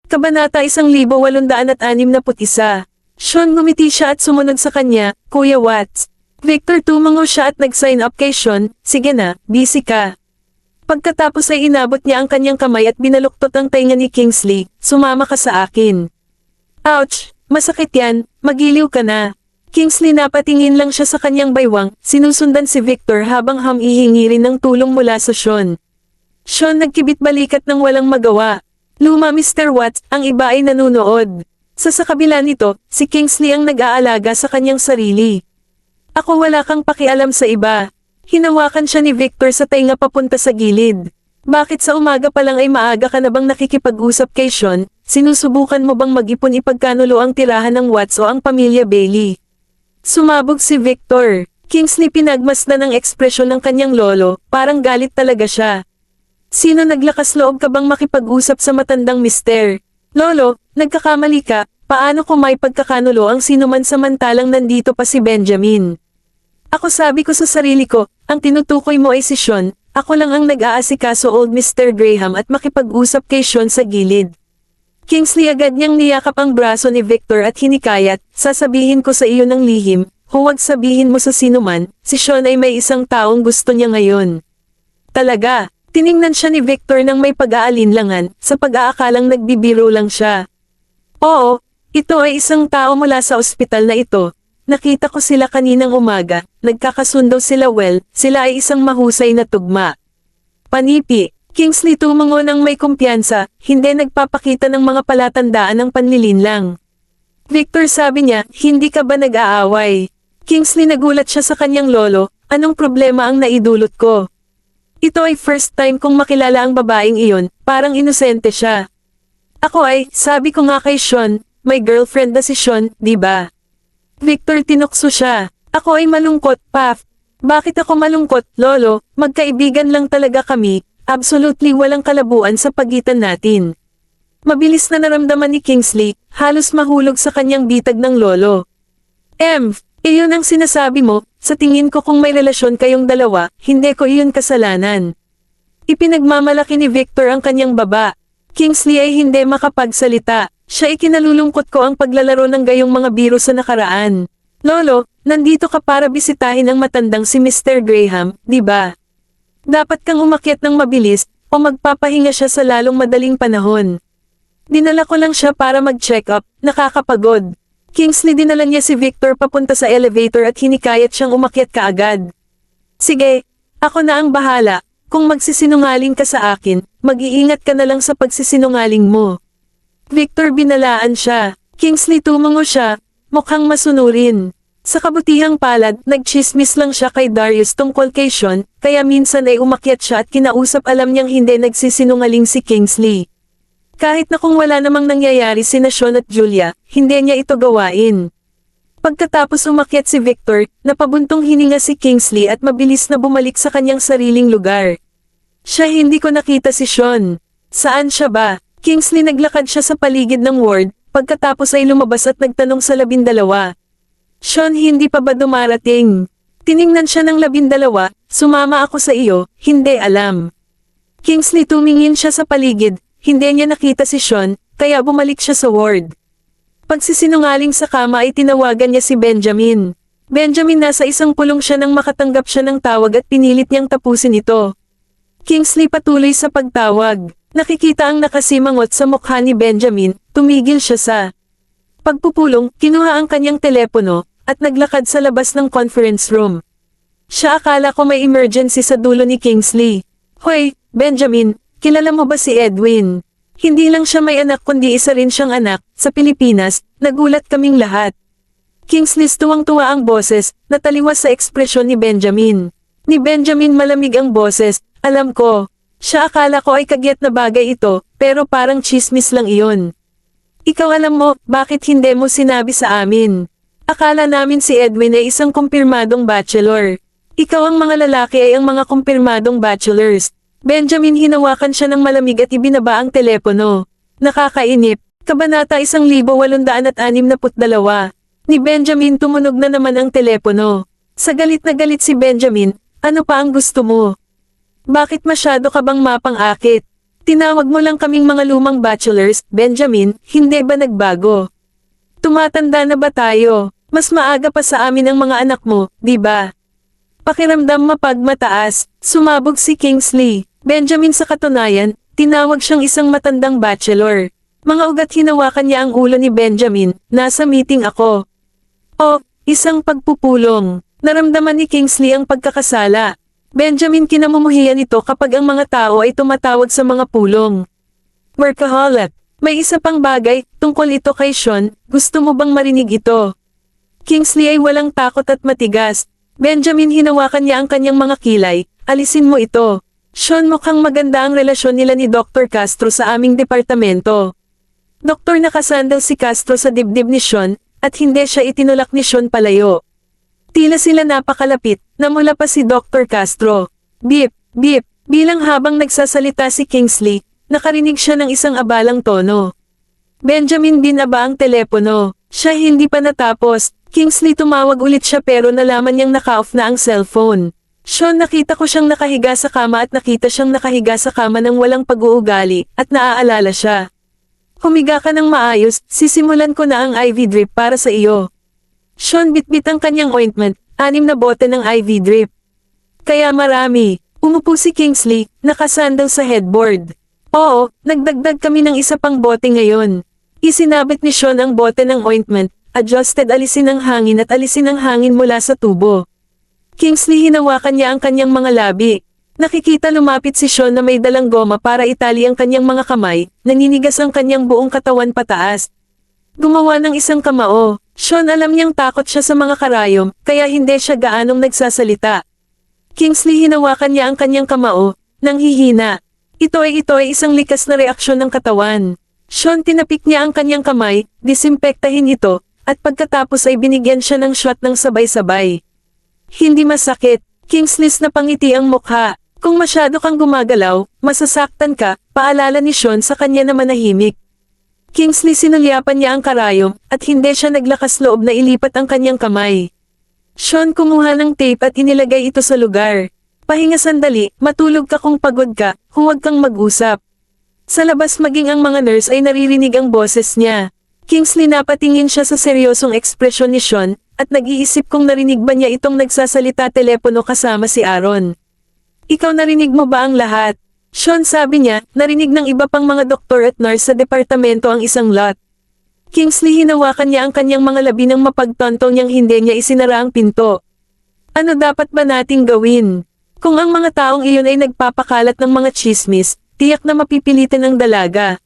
Kabanata 1861. Sean ngumiti siya at sumunod sa kanya, Kuya Watts. Victor tumango siya at nag-sign up kay Sean, sige na, busy ka. Pagkatapos ay inabot niya ang kanyang kamay at binaluktot ang tainga ni Kingsley, sumama ka sa akin. Ouch, masakit yan, magiliw ka na. Kingsley napatingin lang siya sa kanyang baywang, sinusundan si Victor habang humihingi rin ng tulong mula sa Sean. Sean nagkibit balikat ng walang magawa. Luma Mr. Watts, ang iba ay nanunood. Sa kabila nito, si Kingsley ang nag-aalaga sa kanyang sarili. Ako wala kang pakialam sa iba. Hinawakan siya ni Victor sa tainga papunta sa gilid. Bakit sa umaga pa lang ay maaga ka na bang nakikipag-usap kay Sean? Sinusubukan mo bang mag-ipon ipagkanulo ang tirahan ng Watts o ang pamilya Bailey? Sumabog si Victor. Kingsley pinagmasdan ng ekspresyon ng kanyang lolo, parang galit talaga siya. Sino naglakas loob ka bang makipag-usap sa matandang mister? Lolo, nagkakamali ka, paano kung may pagkakanulo ang sinuman samantalang nandito pa si Benjamin? Ako sabi ko sa sarili ko, ang tinutukoy mo ay si Sean, ako lang ang nag-aasikaso old Mr. Graham at makipag-usap kay Sean sa gilid. Kingsley agad niyang niyakap ang braso ni Victor at hinikayat, sasabihin ko sa iyo ng lihim, huwag sabihin mo sa sinuman, si Sean ay may isang taong gusto niya ngayon. Talaga? Tiningnan siya ni Victor nang may pag-aalinlangan, sa pag-aakalang nagbibiro lang siya. Oo, ito ay isang tao mula sa ospital na ito. Nakita ko sila kaninang umaga, nagkakasundo sila sila ay isang mahusay na tugma. Panipi, Kingsley tumango ng may kumpiyansa, hindi nagpapakita ng mga palatandaan ng panlilinlang. Victor sabi niya, hindi ka ba nag-aaway? Kingsley nagulat siya sa kanyang lolo, anong problema ang naidulot ko? Ito ay first time kong makilala ang babaeng iyon, parang inosente siya. Ako ay, sabi ko nga kay Sean, may girlfriend na si Sean, di ba? Victor tinukso siya. Ako ay malungkot, Paf. Bakit ako malungkot, Lolo? Magkaibigan lang talaga kami, absolutely walang kalabuan sa pagitan natin. Mabilis na naramdaman ni Kingsley, halos mahulog sa kanyang bitag ng lolo. Iyon ang sinasabi mo, sa tingin ko kung may relasyon kayong dalawa, hindi ko iyon kasalanan. Ipinagmamalaki ni Victor ang kanyang baba. Kingsley ay hindi makapagsalita, siya ikinalulungkot ko ang paglalaro ng gayong mga biro sa nakaraan. Lolo, nandito ka para bisitahin ang matandang si Mr. Graham, di ba? Dapat kang umakyat ng mabilis, o magpapahinga siya sa lalong madaling panahon. Dinala ko lang siya para mag-check up, nakakapagod. Kingsley dinala niya si Victor papunta sa elevator at hinikayat siyang umakyat kaagad. Sige, ako na ang bahala, kung magsisinungaling ka sa akin, mag-iingat ka na lang sa pagsisinungaling mo. Victor binalaan siya, Kingsley tumango siya, mukhang masunurin. Sa kabutihang palad, nagchismis lang siya kay Darius tungkol kay Sean, kaya minsan ay umakyat siya at kinausap alam niyang hindi nagsisinungaling si Kingsley. Kahit na kung wala namang nangyayari sina Sean at Julia, hindi niya ito gawain. Pagkatapos umakyat si Victor, napabuntong hininga si Kingsley at mabilis na bumalik sa kanyang sariling lugar. Siya hindi ko nakita si Sean. Saan siya ba? Kingsley naglakad siya sa paligid ng ward, pagkatapos ay lumabas at nagtanong sa 12. Sean hindi pa ba dumarating? Tiningnan siya ng 12, sumama ako sa iyo, hindi alam. Kingsley tumingin siya sa paligid. Hindi niya nakita si Sean, kaya bumalik siya sa ward. Pagsisinungaling sa kama ay tinawagan niya si Benjamin. Benjamin nasa isang pulong siya nang makatanggap siya ng tawag at pinilit niyang tapusin ito. Kingsley patuloy sa pagtawag. Nakikita ang nakasimangot sa mukha ni Benjamin, tumigil siya sa pagpupulong, kinuha ang kanyang telepono, at naglakad sa labas ng conference room. Siya akala ko may emergency sa dulo ni Kingsley. Hoy, Benjamin, kilala mo ba si Edwin? Hindi lang siya may anak kundi isa rin siyang anak, sa Pilipinas, nagulat kaming lahat. Kingsley tuwang-tuwa ang boses, nataliwas sa ekspresyon ni Benjamin. Ni Benjamin malamig ang boses, alam ko. Siya akala ko ay kagyat na bagay ito, pero parang chismis lang iyon. Ikaw alam mo, bakit hindi mo sinabi sa amin? Akala namin si Edwin ay isang kumpirmadong bachelor. Ikaw ang mga lalaki ay ang mga kumpirmadong bachelors. Benjamin hinawakan siya ng malamig at ibinaba ang telepono. Nakakainip. Kabanata 1862. Ni Benjamin tumunog na naman ang telepono. Sa galit na galit si Benjamin, ano pa ang gusto mo? Bakit masyado ka bang mapang-akit? Tinawag mo lang kaming mga lumang bachelors, Benjamin, hindi ba nagbago? Tumatanda na ba tayo? Mas maaga pa sa amin ang mga anak mo, di ba? Pakiramdam mapagmataas, sumabog si Kingsley. Benjamin sa katunayan, tinawag siyang isang matandang bachelor. Mga ugat hinawakan niya ang ulo ni Benjamin, nasa meeting ako. Oh, isang pagpupulong. Naramdaman ni Kingsley ang pagkakasala. Benjamin kinamumuhian ito kapag ang mga tao ay tumatawag sa mga pulong. Workaholic. May isa pang bagay, tungkol ito kay Sean, gusto mo bang marinig ito? Kingsley ay walang takot at matigas. Benjamin hinawakan niya ang kanyang mga kilay, alisin mo ito. Sean, mukhang maganda ang relasyon nila ni Dr. Castro sa aming departamento. Doktor, nakasandal si Castro sa dibdib ni Sean, at hindi siya itinulak ni Sean palayo. Tila sila napakalapit, namula pa si Dr. Castro. Beep, beep, bilang habang nagsasalita si Kingsley, nakarinig siya ng isang abalang tono. Benjamin binaba ang telepono. Siya hindi pa natapos. Kingsley tumawag ulit siya pero nalaman niyang naka-off na ang cellphone. Sean, nakita ko siyang nakahiga sa kama at nakita siyang nakahiga sa kama ng walang pag-uugali, at naaalala siya. Humiga ka ng maayos, sisimulan ko na ang IV drip para sa iyo. Sean bitbit ang kanyang ointment, 6 na bote ng IV drip. Kaya marami. Umupo si Kingsley, nakasandal sa headboard. Oo, nagdagdag kami ng isa pang bote ngayon. Isinabit ni Sean ang bote ng ointment, adjusted alisin ang hangin at alisin ang hangin mula sa tubo. Kingsley hinawakan niya ang kanyang mga labi. Nakikita lumapit si Sean na may dalang goma para itali ang kanyang mga kamay, naninigas ang kanyang buong katawan pataas. Gumawa ng isang kamao. Sean, alam niyang takot siya sa mga karayom, kaya hindi siya gaanong nagsasalita. Kingsley hinawakan niya ang kanyang kamao, nang hihina. Ito ay isang likas na reaksyon ng katawan. Sean, tinapik niya ang kanyang kamay, disimpektahin ito, at pagkatapos ay binigyan siya ng shot ng sabay-sabay. Hindi masakit. Kingsley's napangiti ang mukha. Kung masyado kang gumagalaw, masasaktan ka, paalala ni Sean sa kanya na manahimik. Kingsley sinulyapan niya ang karayom, at hindi siya naglakas loob na ilipat ang kanyang kamay. Sean kumuha ng tape at inilagay ito sa lugar. Pahinga sandali, matulog ka kung pagod ka, huwag kang mag-usap. Sa labas maging ang mga nurse ay naririnig ang boses niya. Kingsley napatingin siya sa seryosong ekspresyon ni Sean, at nag-iisip kung narinig ba niya itong nagsasalita telepono kasama si Aaron. Ikaw, narinig mo ba ang lahat? Sean, sabi niya, narinig ng iba pang mga doktor at nurse sa departamento ang isang lot. Kingsley hinawakan niya ang kanyang mga labi ng mapagtontong niyang hindi niya isinara ang pinto. Ano dapat ba nating gawin? Kung ang mga taong iyon ay nagpapakalat ng mga chismis, tiyak na mapipilitin ang dalaga.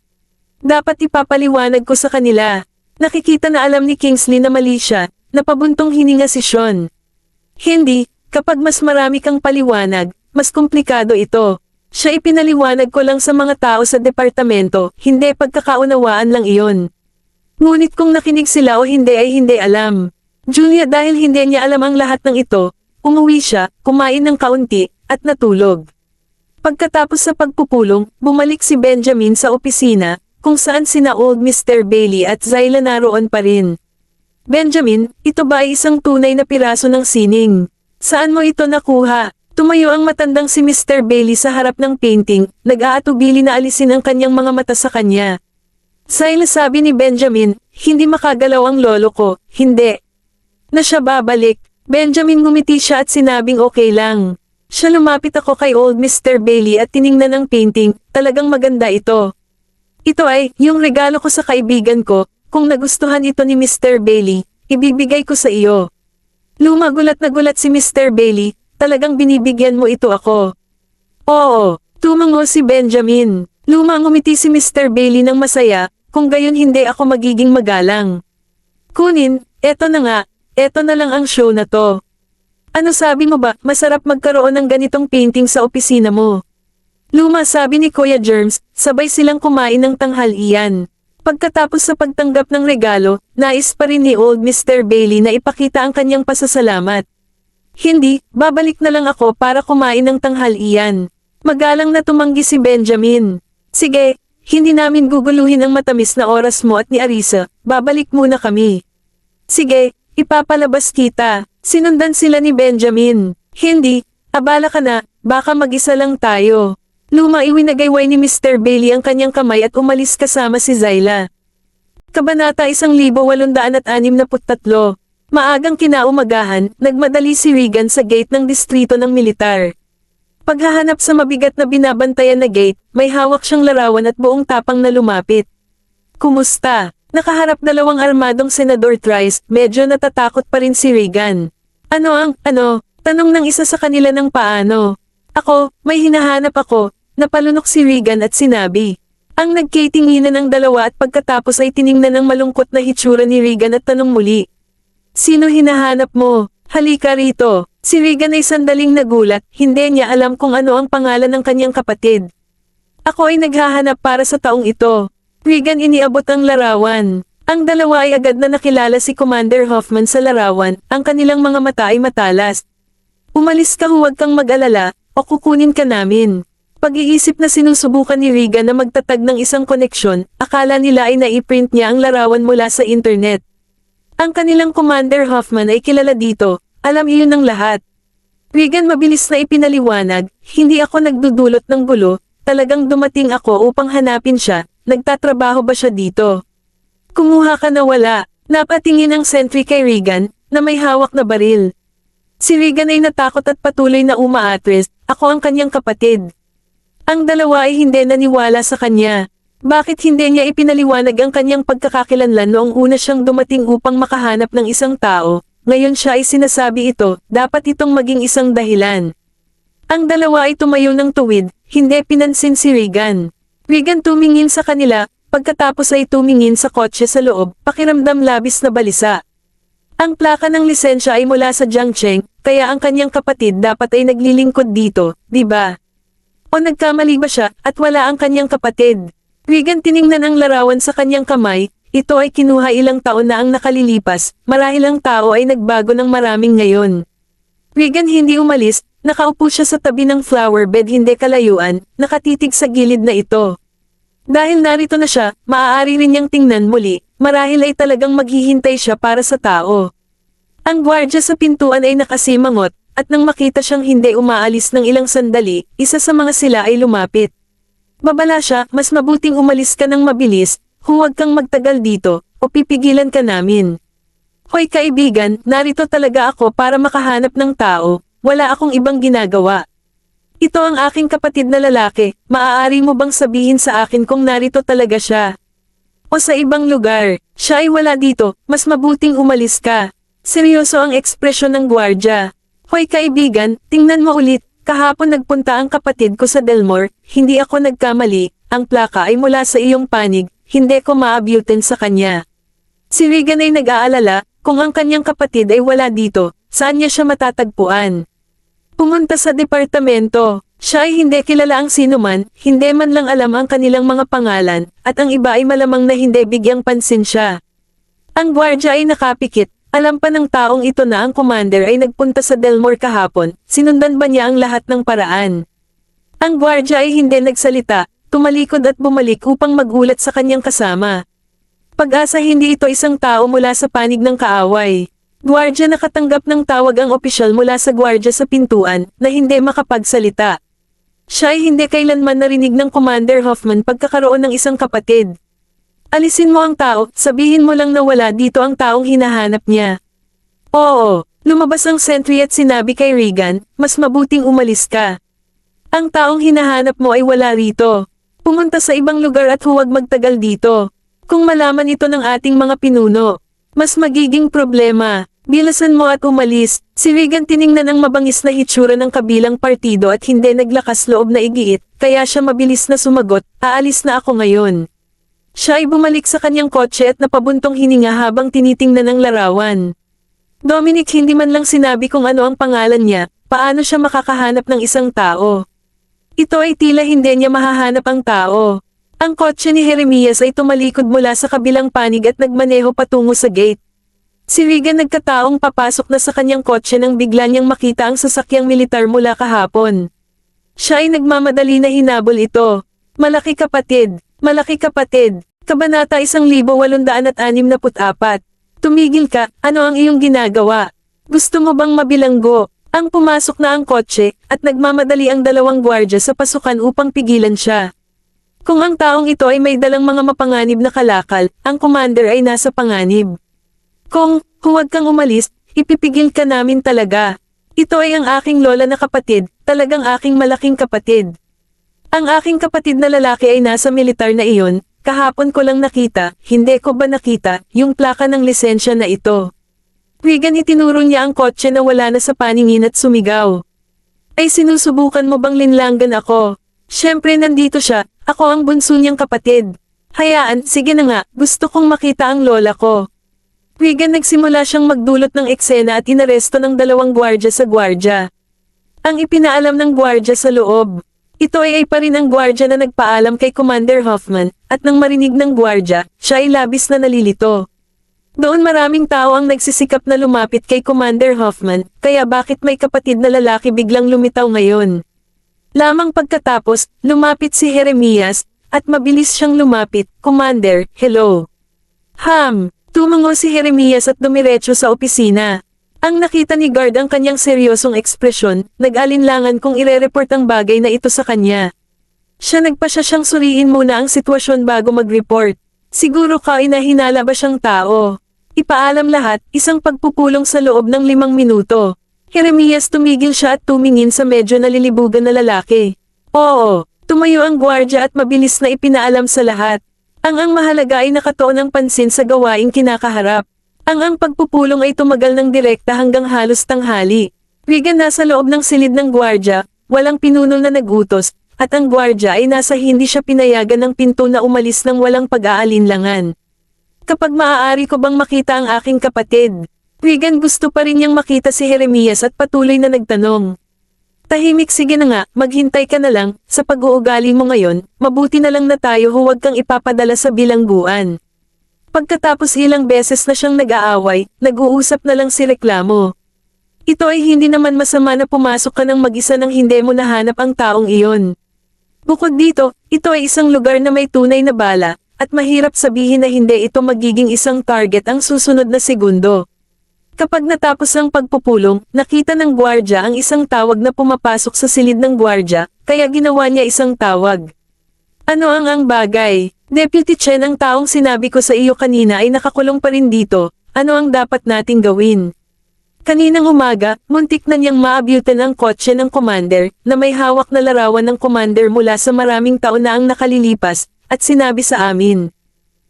Dapat ipapaliwanag ko sa kanila. Nakikita na alam ni Kingsley na mali siya, napabuntong hininga si Sean. Hindi, kapag mas marami kang paliwanag, mas komplikado ito. Siya, ipinaliwanag ko lang sa mga tao sa departamento, hindi pagkakaunawaan lang iyon. Ngunit kung nakinig sila o hindi ay hindi alam. Julia, dahil hindi niya alam ang lahat ng ito, umuwi siya, kumain ng kaunti, at natulog. Pagkatapos sa pagpupulong, bumalik si Benjamin sa opisina, kung saan sina Old Mr. Bailey at Zyla naroon pa rin. Benjamin, ito ba ay isang tunay na piraso ng sining? Saan mo ito nakuha? Tumayo ang matandang si Mr. Bailey sa harap ng painting, nag-aatubili na alisin ang kanyang mga mata sa kanya. Zyla, sabi ni Benjamin, hindi makagalaw ang lolo ko, hindi. Na siya babalik. Benjamin ngumiti siya at sinabing okay lang. Siya, lumapit ako kay Old Mr. Bailey at tiningnan ang painting, talagang maganda ito. Ito ay, yung regalo ko sa kaibigan ko, kung nagustuhan ito ni Mr. Bailey, ibibigay ko sa iyo. Lumagulat na gulat si Mr. Bailey, talagang binibigyan mo ito ako. Oo, tumango si Benjamin. Lumangumiti si Mr. Bailey ng masaya, kung gayon hindi ako magiging magalang. Kunin, eto na nga, eto na lang ang show na to. Ano, sabi mo ba, masarap magkaroon ng ganitong painting sa opisina mo? Luma, sabi ni Kuya Germs, sabay silang kumain ng tanghalian. Pagkatapos sa pagtanggap ng regalo, nais pa rin ni Old Mr. Bailey na ipakita ang kanyang pasasalamat. Hindi, babalik na lang ako para kumain ng tanghalian. Magalang na tumanggi si Benjamin. Sige, hindi namin guguluhin ang matamis na oras mo at ni Arisa, babalik muna kami. Sige, ipapalabas kita. Sinundan sila ni Benjamin. Hindi, abala ka na, baka mag-isa lang tayo. Luma iwinagayway ni Mr. Bailey ang kanyang kamay at umalis kasama si Zyla. Kabanata 1863. Maagang kinaumagahan, nagmadali si Regan sa gate ng distrito ng militar. Paghahanap sa mabigat na binabantayan na gate, may hawak siyang larawan at buong tapang na lumapit. Kumusta? Nakaharap dalawang armadong senador Trice, medyo natatakot pa rin si Regan. Ano? Tanong ng isa sa kanila ng paano. Ako, may hinahanap ako, napalunok si Regan at sinabi. Ang nagkitinginan ng dalawa at pagkatapos ay tiningnan ng malungkot na hitsura ni Regan at tanong muli. Sino hinahanap mo? Halika rito. Si Regan ay sandaling nagulat, hindi niya alam kung ano ang pangalan ng kanyang kapatid. Ako ay naghahanap para sa taong ito. Regan iniabot ang larawan. Ang dalawa ay agad na nakilala si Commander Hoffman sa larawan, ang kanilang mga mata ay matalas. Umalis ka, huwag kang mag-alala, o kukunin ka namin. Pag-iisip na sinusubukan ni Regan na magtatag ng isang koneksyon, akala nila ay naiprint niya ang larawan mula sa internet. Ang kanilang Commander Hoffman ay kilala dito, alam iyon ng lahat. Regan mabilis na ipinaliwanag, hindi ako nagdudulot ng gulo, talagang dumating ako upang hanapin siya. Nagtatrabaho ba siya dito? Kumuha ka na wala. Napatingin ang sentry kay Regan, na may hawak na baril. Si Regan ay natakot at patuloy na umaatres, ako ang kanyang kapatid. Ang dalawa ay hindi naniwala sa kanya. Bakit hindi niya ipinaliwanag ang kanyang pagkakakilanlan noong una siyang dumating upang makahanap ng isang tao? Ngayon siya ay sinasabi ito, dapat itong maging isang dahilan. Ang dalawa ay tumayo ng tuwid, hindi pinansin si Regan. Regan tumingin sa kanila, pagkatapos ay tumingin sa kotse sa loob, pakiramdam labis na balisa. Ang plaka ng lisensya ay mula sa Jiangcheng, kaya ang kanyang kapatid dapat ay naglilingkod dito, di ba? O nagkamali ba siya, at wala ang kanyang kapatid? Regan tiningnan ang larawan sa kanyang kamay, ito ay kinuha ilang taon na ang nakalilipas, marahil ang tao ay nagbago ng maraming ngayon. Regan hindi umalis, nakaupo siya sa tabi ng flower bed hindi kalayuan, nakatitig sa gilid na ito. Dahil narito na siya, maaari rin niyang tingnan muli, marahil ay talagang maghihintay siya para sa tao. Ang gwardya sa pintuan ay nakasimangot, at nang makita siyang hindi umaalis ng ilang sandali, isa sa mga sila ay lumapit. Babala siya, mas mabuting umalis ka ng mabilis, huwag kang magtagal dito, o pipigilan ka namin. Hoy kaibigan, narito talaga ako para makahanap ng tao, wala akong ibang ginagawa. Ito ang aking kapatid na lalaki, maaari mo bang sabihin sa akin kung narito talaga siya? O sa ibang lugar, siya ay wala dito, mas mabuting umalis ka. Seryoso ang ekspresyon ng gwardya. Hoy kaibigan, tingnan mo ulit, kahapon nagpunta ang kapatid ko sa Delmore, hindi ako nagkamali, ang plaka ay mula sa iyong panig, hindi ko maabutin sa kanya. Si Regan ay nag-aalala, kung ang kanyang kapatid ay wala dito, saan niya siya matatagpuan? Pumunta sa departamento. Siya ay hindi kilala ang sinuman, hindi man lang alam ang kanilang mga pangalan, at ang iba ay malamang na hindi bigyang pansin siya. Ang gwardya ay nakapikit, alam pa ng taong ito na ang commander ay nagpunta sa Delmore kahapon, sinundan ba niya ang lahat ng paraan? Ang gwardya ay hindi nagsalita, tumalikod at bumalik upang magulat sa kanyang kasama. Pag-asa hindi ito isang tao mula sa panig ng kaaway. Gwardya nakatanggap ng tawag ang opisyal mula sa gwardya sa pintuan, na hindi makapagsalita. Siya ay hindi kailanman narinig ng Commander Hoffman pagkakaroon ng isang kapatid. Alisin mo ang tao, sabihin mo lang na wala dito ang taong hinahanap niya. Oo, lumabas ang sentry at sinabi kay Regan, mas mabuting umalis ka. Ang taong hinahanap mo ay wala rito. Pumunta sa ibang lugar at huwag magtagal dito. Kung malaman ito ng ating mga pinuno, mas magiging problema. Bilasan mo at umalis. Si Regan tiningnan ang mabangis na hitsura ng kabilang partido at hindi naglakas loob na igiit, kaya siya mabilis na sumagot, aalis na ako ngayon. Siya ay bumalik sa kanyang kotse at napabuntong hininga habang tinitingnan ang larawan. Dominic hindi man lang sinabi kung ano ang pangalan niya, paano siya makakahanap ng isang tao. Ito ay tila hindi niya mahahanap ang tao. Ang kotse ni Jeremias ay tumalikod mula sa kabilang panig at nagmaneho patungo sa gate. Si Regan nagkataong papasok na sa kanyang kotse nang bigla niyang makita ang sasakyang militar mula kahapon. Siya ay nagmamadali na hinabol ito. Malaki kapatid, Kabanata 1864. Tumigil ka, ano ang iyong ginagawa? Gusto mo bang mabilanggo? Ang pumasok na ang kotse, at nagmamadali ang dalawang gwardya sa pasukan upang pigilan siya. Kung ang taong ito ay may dalang mga mapanganib na kalakal, ang commander ay nasa panganib. Kung, huwag kang umalis, ipipigil ka namin talaga. Ito ay ang aking lola na kapatid, talagang aking malaking kapatid. Ang aking kapatid na lalaki ay nasa militar na iyon, kahapon ko lang nakita, hindi ko ba nakita, yung plaka ng lisensya na ito. Regan itinuro niya ang kotse na wala na sa paningin at sumigaw. Ay sinusubukan mo bang linlanggan ako? Siyempre nandito siya, ako ang bunso niyang kapatid. Hayaan, sige na nga, gusto kong makita ang lola ko. Regan nagsimula siyang magdulot ng eksena at inaresto ng dalawang gwardya sa gwardya. Ang ipinaalam ng gwardya sa loob. Ito ay pa rin ang gwardya na nagpaalam kay Commander Hoffman, at nang marinig ng gwardya, siya ay labis na nalilito. Doon maraming tao ang nagsisikap na lumapit kay Commander Hoffman, kaya bakit may kapatid na lalaki biglang lumitaw ngayon? Lamang pagkatapos, lumapit si Jeremias, at mabilis siyang lumapit, Commander, hello. Tumango si Jeremias at dumiretso sa opisina. Ang nakita ni guard ang kanyang seryosong ekspresyon, nag-alinlangan kung ire-report ang bagay na ito sa kanya. Siya nagpasya siyang suriin muna ang sitwasyon bago mag-report. Siguro kainahinala ba siyang tao? Ipaalam lahat, isang pagpupulong sa loob ng 5 minuto. Jeremias tumigil siya at tumingin sa medyo nalilibugan na lalaki. Oo, tumayo ang gwardya at mabilis na ipinaalam sa lahat. Ang mahalaga ay nakatuon ang pansin sa gawaing kinakaharap. Ang pagpupulong ay tumagal ng direkta hanggang halos tanghali. Regan nasa loob ng silid ng gwardya, walang pinunol na nagutos, at ang gwardya ay nasa hindi siya pinayagan ng pinto na umalis ng walang pag-aalinlangan. Kapag maaari ko bang makita ang aking kapatid? Regan gusto pa rin niyang makita si Jeremias at patuloy na nagtanong. Tahimik sige na nga, maghintay ka na lang, sa pag-uugali mo ngayon, mabuti na lang na tayo huwag kang ipapadala sa bilangguan. Pagkatapos ilang beses na siyang nag-aaway, nag-uusap na lang si reklamo. Ito ay hindi naman masama na pumasok ka ng mag-isa nang hindi mo nahanap ang taong iyon. Bukod dito, ito ay isang lugar na may tunay na bala, at mahirap sabihin na hindi ito magiging isang target ang susunod na segundo. Kapag natapos ang pagpupulong, nakita ng gwardya ang isang tawag na pumapasok sa silid ng gwardya, kaya ginawa niya isang tawag. Ano ang bagay? Deputy Chen, ang taong sinabi ko sa iyo kanina ay nakakulong pa rin dito, ano ang dapat nating gawin? Kaninang umaga, muntik na niyang maabyutan ang kotse ng commander, na may hawak na larawan ng commander mula sa maraming taon na ang nakalilipas, at sinabi sa amin.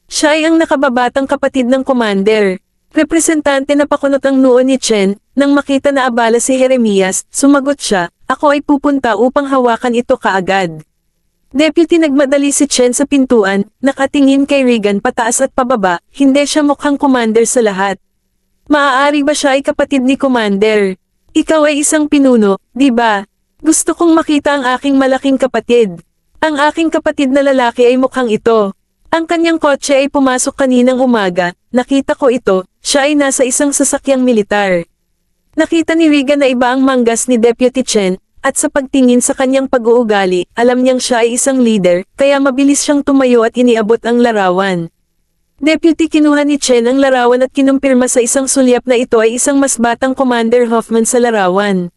Siya ay ang nakababatang kapatid ng commander. Representante na pakunot ang noo ni Chen, nang makita na abala si Jeremias, sumagot siya, ako ay pupunta upang hawakan ito kaagad. Deputy nagmadali si Chen sa pintuan, nakatingin kay Regan pataas at pababa, hindi siya mukhang commander sa lahat. Maaari ba siya ay kapatid ni Commander? Ikaw ay isang pinuno, di ba? Gusto kong makita ang aking malaking kapatid. Ang aking kapatid na lalaki ay mukhang ito. Ang kanyang kotse ay pumasok kaninang umaga, nakita ko ito, siya ay nasa isang sasakyang militar. Nakita ni Regan na iba ang manggas ni Deputy Chen, at sa pagtingin sa kanyang pag-uugali, alam niyang siya ay isang leader, kaya mabilis siyang tumayo at iniabot ang larawan. Deputy kinuha ni Chen ang larawan at kinumpirma sa isang sulyap na ito ay isang mas batang Commander Hoffman sa larawan.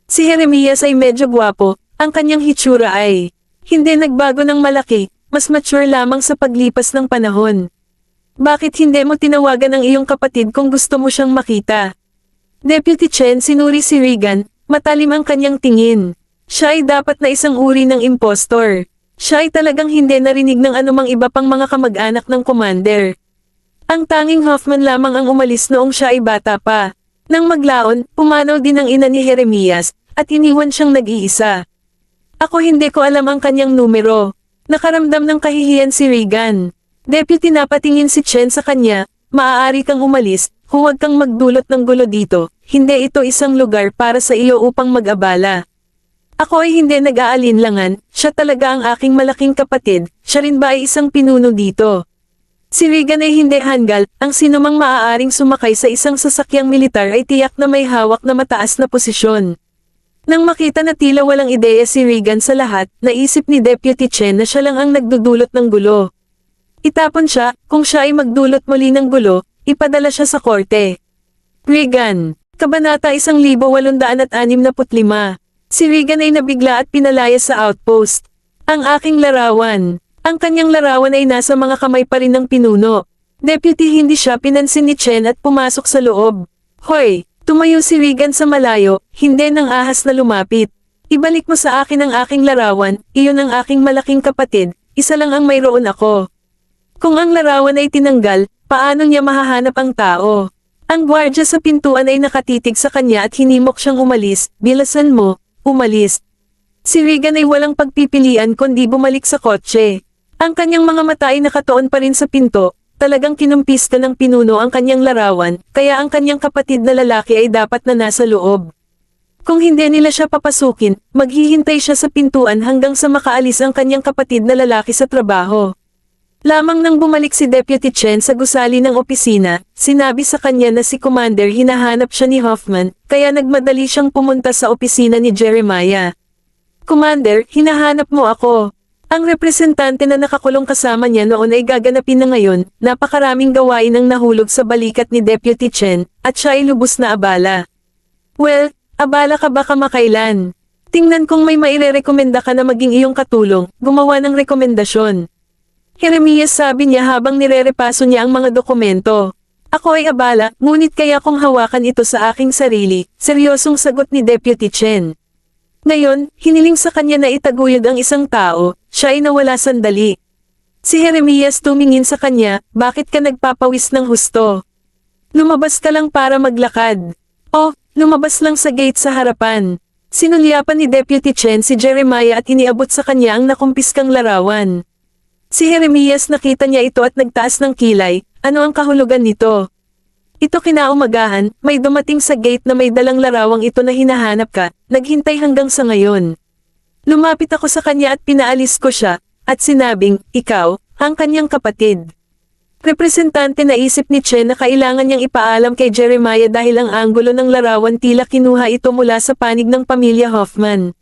Si Jeremias ay medyo gwapo, ang kanyang hitsura ay hindi nagbago ng malaki, mas mature lamang sa paglipas ng panahon. Bakit hindi mo tinawagan ang iyong kapatid kung gusto mo siyang makita? Deputy Chen sinuri si Regan, matalim ang kanyang tingin. Siya ay dapat na isang uri ng impostor. Siya ay talagang hindi narinig ng anumang iba pang mga kamag-anak ng commander. Ang tanging Hoffman lamang ang umalis noong siya ay bata pa. Nang maglaon, pumanaw din ang ina ni Jeremias, at iniwan siyang nag-iisa. Ako hindi ko alam ang kanyang numero. Nakaramdam ng kahihiyan si Regan. Deputy napatingin si Chen sa kanya, maaari kang umalis, huwag kang magdulot ng gulo dito, hindi ito isang lugar para sa iyo upang mag-abala. Ako ay hindi nag-aalinlangan, siya talaga ang aking malaking kapatid, siya rin ba ay isang pinuno dito? Si Regan ay hindi hanggal, ang sinumang maaaring sumakay sa isang sasakyang militar ay tiyak na may hawak na mataas na posisyon. Nang makita na tila walang ideya si Regan sa lahat, naisip ni Deputy Chen na siya lang ang nagdudulot ng gulo. Itapon siya, kung siya ay magdulot muli ng gulo, ipadala siya sa korte. Regan. Kabanata 1865. Si Regan ay nabigla at pinalaya sa outpost. Ang aking larawan. Ang kanyang larawan ay nasa mga kamay pa rin ng pinuno. Deputy, hindi siya pinansin ni Chen at pumasok sa loob. Hoy! Tumayo si Regan sa malayo, hindi ng ahas na lumapit. Ibalik mo sa akin ang aking larawan, iyon ang aking malaking kapatid, isa lang ang mayroon ako. Kung ang larawan ay tinanggal, paano niya mahahanap ang tao? Ang gwardya sa pintuan ay nakatitig sa kanya at hinimok siyang umalis, bilasan mo, umalis. Si Regan ay walang pagpipilian kundi bumalik sa kotse. Ang kanyang mga mata ay nakatuon pa rin sa pinto. Talagang kinumpista ng pinuno ang kanyang larawan, kaya ang kanyang kapatid na lalaki ay dapat na nasa loob. Kung hindi nila siya papasukin, maghihintay siya sa pintuan hanggang sa makaalis ang kanyang kapatid na lalaki sa trabaho. Lamang nang bumalik si Deputy Chen sa gusali ng opisina, sinabi sa kanya na si Commander hinahanap siya ni Hoffman, kaya nagmadali siyang pumunta sa opisina ni Jeremiah. Commander, hinahanap mo ako. Ang representante na nakakulong kasama niya noon ay gaganapin na ngayon, napakaraming gawain ang nahulog sa balikat ni Deputy Chen, at siya ay lubos na abala. Well, abala ka ba kamakailan? Tingnan kung may mairerekomenda ka na maging iyong katulong, gumawa ng rekomendasyon. Jeremiah, sabi niya habang nirerepaso niya ang mga dokumento. Ako ay abala, ngunit kaya kong hawakan ito sa aking sarili, seryosong sagot ni Deputy Chen. Ngayon, hiniling sa kanya na itaguyod ang isang tao, siya ay nawala sandali. Si Jeremiah tumingin sa kanya, bakit ka nagpapawis ng husto? Lumabas ka lang para maglakad. Oh, lumabas lang sa gate sa harapan. Sinulyapan ni Deputy Chen si Jeremiah at iniabot sa kanya ang nakumpiskang larawan. Si Jeremiah nakita niya ito at nagtaas ng kilay, ano ang kahulugan nito? Ito kinaumagahan, may dumating sa gate na may dalang larawang ito na hinahanap ka, naghintay hanggang sa ngayon. Lumapit ako sa kanya at pinaalis ko siya, at sinabing, ikaw, ang kanyang kapatid. Representante naisip ni Chen na kailangan niyang ipaalam kay Jeremiah dahil ang anggulo ng larawan tila kinuha ito mula sa panig ng pamilya Hoffman.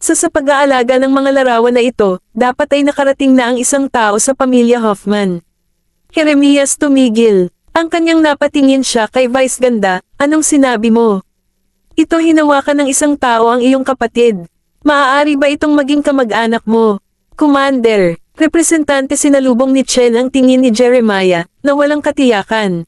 Sa pag-aalaga ng mga larawan na ito, dapat ay nakarating na ang isang tao sa pamilya Hoffman. Jeremiah tumigil. Ang kanyang napatingin siya kay Vice Ganda, anong sinabi mo? Ito hinawakan ng isang tao ang iyong kapatid. Maaari ba itong maging kamag-anak mo? Commander, representante sinalubong ni Chen ang tingin ni Jeremiah, na walang katiyakan.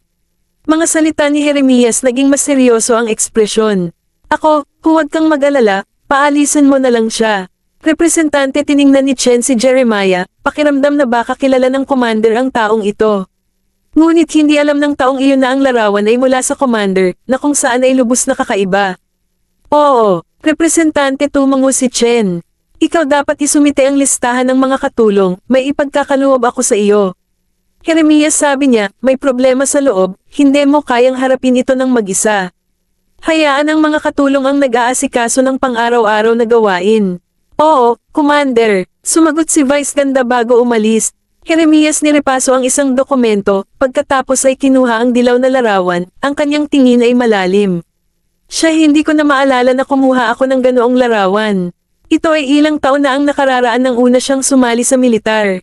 Mga salita ni Jeremiah naging mas seryoso ang ekspresyon. Ako, huwag kang mag-alala, paalisan mo na lang siya. Representante tiningnan ni Chen si Jeremiah, pakiramdam na baka kilala ng commander ang taong ito. Ngunit hindi alam ng taong iyon na ang larawan ay mula sa commander, na kung saan ay lubos na kakaiba. Oo, representante tumango si Chen. Ikaw dapat isumite ang listahan ng mga katulong, may ipagkakaloob ako sa iyo. Jeremiah, sabi niya, may problema sa loob, hindi mo kayang harapin ito ng mag-isa. Hayaan ang mga katulong ang nag-aasikaso ng pang-araw-araw na gawain. Oo, Commander, sumagot si Vice Ganda bago umalis. Jeremiah nirepaso ang isang dokumento, pagkatapos ay kinuha ang dilaw na larawan, ang kanyang tingin ay malalim. Siya, hindi ko na maalala na kumuha ako ng ganoong larawan. Ito ay ilang taon na ang nakararaan nang una siyang sumali sa militar.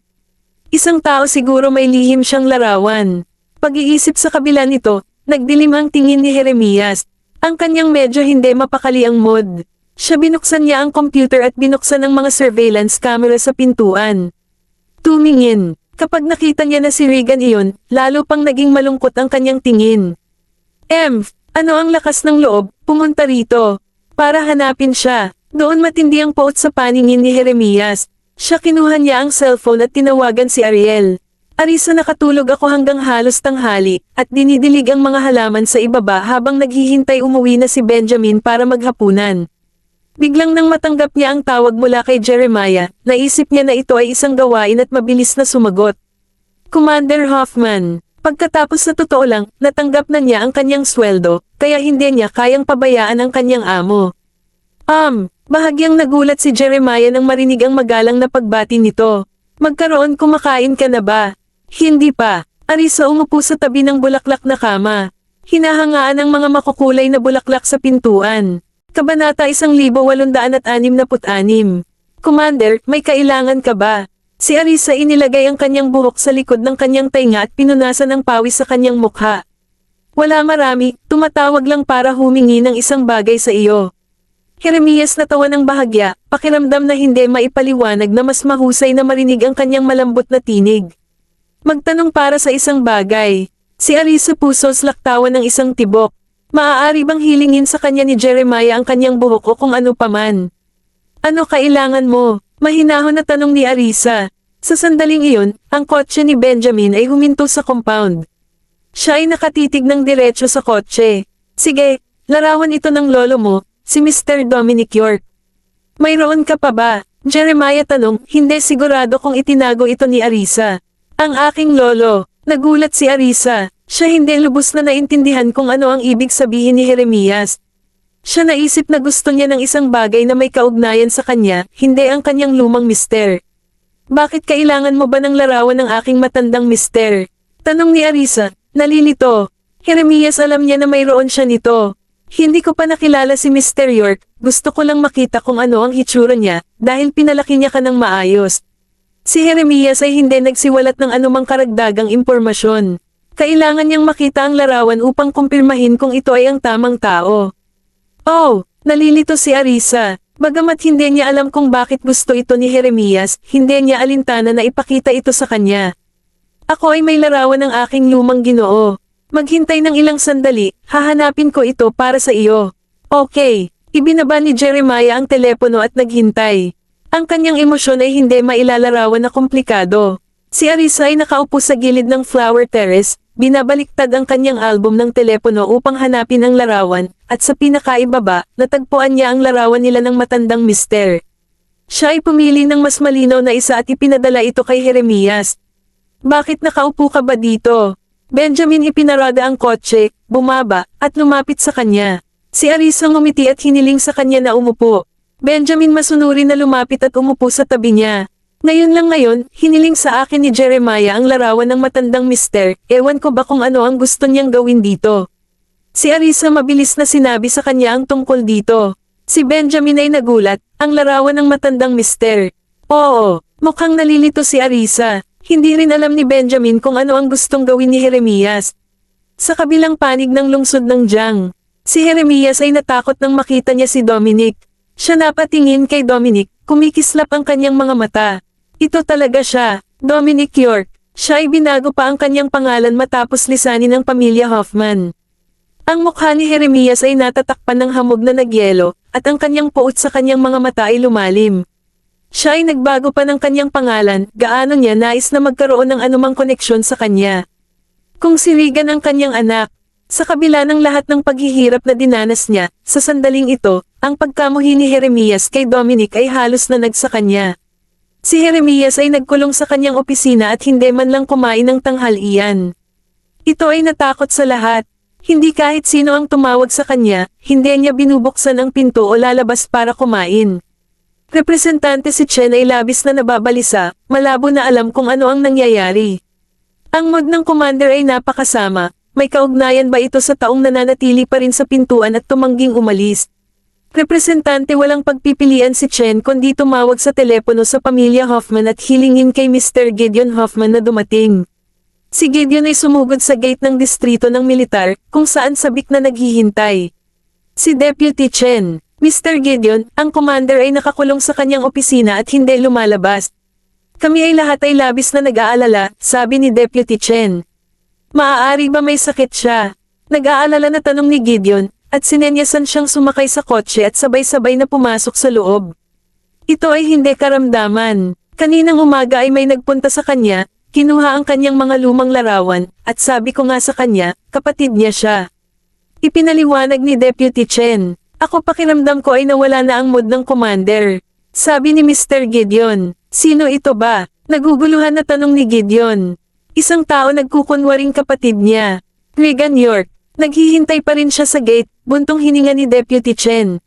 Isang tao siguro may lihim siyang larawan. Pag-iisip sa kabila nito, nagdilim ang tingin ni Jeremiah. Ang kanyang medyo hindi mapakali ang mood. Siya, binuksan niya ang computer at binuksan ang mga surveillance camera sa pintuan. Tumingin. Kapag nakita niya na si Regan iyon, lalo pang naging malungkot ang kanyang tingin. Ano ang lakas ng loob, pumunta rito. Para hanapin siya. Doon matindi ang poot sa paningin ni Jeremiah. Siya, kinuha niya ang cellphone at tinawagan si Ariel. Arisa, nakatulog ako hanggang halos tanghali, at dinidilig ang mga halaman sa ibaba habang naghihintay umuwi na si Benjamin para maghapunan. Biglang nang matanggap niya ang tawag mula kay Jeremiah, naisip niya na ito ay isang gawain at mabilis na sumagot. Commander Hoffman, pagkatapos sa totoo lang, natanggap na niya ang kanyang sweldo, kaya hindi niya kayang pabayaan ang kanyang amo. Bahagyang nagulat si Jeremiah nang marinig ang magalang na pagbati nito. Magkaroon, kumakain ka na ba? Hindi pa. Arisa umupo sa tabi ng bulaklak na kama. Hinahangaan ang mga makukulay na bulaklak sa pintuan. Kabanata 1866. Commander, may kailangan ka ba? Si Arisa inilagay ang kanyang buhok sa likod ng kanyang tainga at pinunasan ng pawis sa kanyang mukha. Wala marami, tumatawag lang para humingi ng isang bagay sa iyo. Jeremias natawa ng bahagya, pakiramdam na hindi maipaliwanag na mas mahusay na marinig ang kanyang malambot na tinig. Magtanong para sa isang bagay. Si Arisa pusos laktawan ng isang tibok. Maaari bang hilingin sa kanya ni Jeremiah ang kanyang buhok o kung ano paman? Ano kailangan mo? Mahinahon na tanong ni Arisa. Sa sandaling iyon, ang kotse ni Benjamin ay huminto sa compound. Siya ay nakatitig ng diretso sa kotse. Sige, larawan ito ng lolo mo, si Mr. Dominic York. Mayroon ka pa ba? Jeremiah tanong, hindi sigurado kung itinago ito ni Arisa. Ang aking lolo. Nagulat si Arisa. Siya hindi lubos na naintindihan kung ano ang ibig sabihin ni Jeremias. Siya naisip na gusto niya ng isang bagay na may kaugnayan sa kanya, hindi ang kanyang lumang mister. Bakit kailangan mo ba ng larawan ng aking matandang mister? Tanong ni Arisa. Nalilito. Jeremias alam niya na mayroon siya nito. Hindi ko pa nakilala si Mr. York, gusto ko lang makita kung ano ang hitsura niya, dahil pinalaki niya ka ng maayos. Si Jeremias ay hindi nagsiwalat ng anumang karagdagang impormasyon. Kailangan niyang makita ang larawan upang kumpirmahin kung ito ay ang tamang tao. Oh, nalilito si Arisa. Bagamat hindi niya alam kung bakit gusto ito ni Jeremias, hindi niya alintana na ipakita ito sa kanya. Ako ay may larawan ng aking lumang Ginoo. Maghintay ng ilang sandali, hahanapin ko ito para sa iyo. Okay, ibinaba ni Jeremiah ang telepono at naghintay. Ang kanyang emosyon ay hindi mailalarawan na komplikado. Si Arisa ay nakaupo sa gilid ng flower terrace, binabaliktad ang kanyang album ng telepono upang hanapin ang larawan, at sa pinakaibaba, natagpuan niya ang larawan nila ng matandang mister. Siya ay pumili ng mas malinaw na isa at ipinadala ito kay Jeremias. Bakit nakaupo ka ba dito? Benjamin ipinarada ang kotse, bumaba, at lumapit sa kanya. Si Arisa ngumiti at hiniling sa kanya na umupo. Benjamin masunuri na lumapit at umupo sa tabi niya. Ngayon, hiniling sa akin ni Jeremiah ang larawan ng matandang mister, ewan ko ba kung ano ang gusto niyang gawin dito. Si Arisa mabilis na sinabi sa kanya ang tungkol dito. Si Benjamin ay nagulat, ang larawan ng matandang mister. Oo, mukhang nalilito si Arisa. Hindi rin alam ni Benjamin kung ano ang gustong gawin ni Jeremias. Sa kabilang panig ng lungsod ng Jiang, si Jeremias ay natakot nang makita niya si Dominic. Siya napatingin kay Dominic, kumikislap ang kanyang mga mata. Ito talaga siya, Dominic York. Siya ay binago pa ang kanyang pangalan matapos lisanin ng pamilya Hoffman. Ang mukha ni Jeremias ay natatakpan ng hamog na nagyelo, at ang kanyang puot sa kanyang mga mata ay lumalim. Siya ay nagbago pa ng kanyang pangalan, gaano niya nais na magkaroon ng anumang koneksyon sa kanya. Kung si Regan ang kanyang anak, sa kabila ng lahat ng paghihirap na dinanas niya, sa sandaling ito, ang pagkamuhi ni Jeremias kay Dominic ay halos na nagsa kanya. Si Jeremias ay nagkulong sa kanyang opisina at hindi man lang kumain ng tanghalian. Ito ay natakot sa lahat. Hindi kahit sino ang tumawag sa kanya, hindi niya binubuksan ang pinto o lalabas para kumain. Representante si Chen ay labis na nababalisa, malabo na alam kung ano ang nangyayari. Ang mood ng commander ay napakasama, may kaugnayan ba ito sa taong nananatili pa rin sa pintuan at tumangging umalis? Representante walang pagpipilian si Chen kundi tumawag sa telepono sa pamilya Hoffman at hilingin kay Mr. Gideon Hoffman na dumating. Si Gideon ay sumugod sa gate ng distrito ng militar, kung saan sabik na naghihintay. Si Deputy Chen, Mr. Gideon, ang commander ay nakakulong sa kanyang opisina at hindi lumalabas. Kami ay lahat ay labis na nag-aalala, sabi ni Deputy Chen. Maaari ba may sakit siya? Nag-aalala na tanong ni Gideon, at sinenyasan siyang sumakay sa kotse at sabay-sabay na pumasok sa loob. Ito ay hindi karamdaman. Kaninang umaga ay may nagpunta sa kanya, kinuha ang kanyang mga lumang larawan, at sabi ko nga sa kanya, kapatid niya siya. Ipinaliwanag ni Deputy Chen. Ako pakiramdam ko ay nawala na ang mood ng commander. Sabi ni Mr. Gideon, sino ito ba? Naguguluhan na tanong ni Gideon. Isang tao nagkukunwaring kapatid niya. Regan York. Naghihintay pa rin siya sa gate, buntong hininga ni Deputy Chen.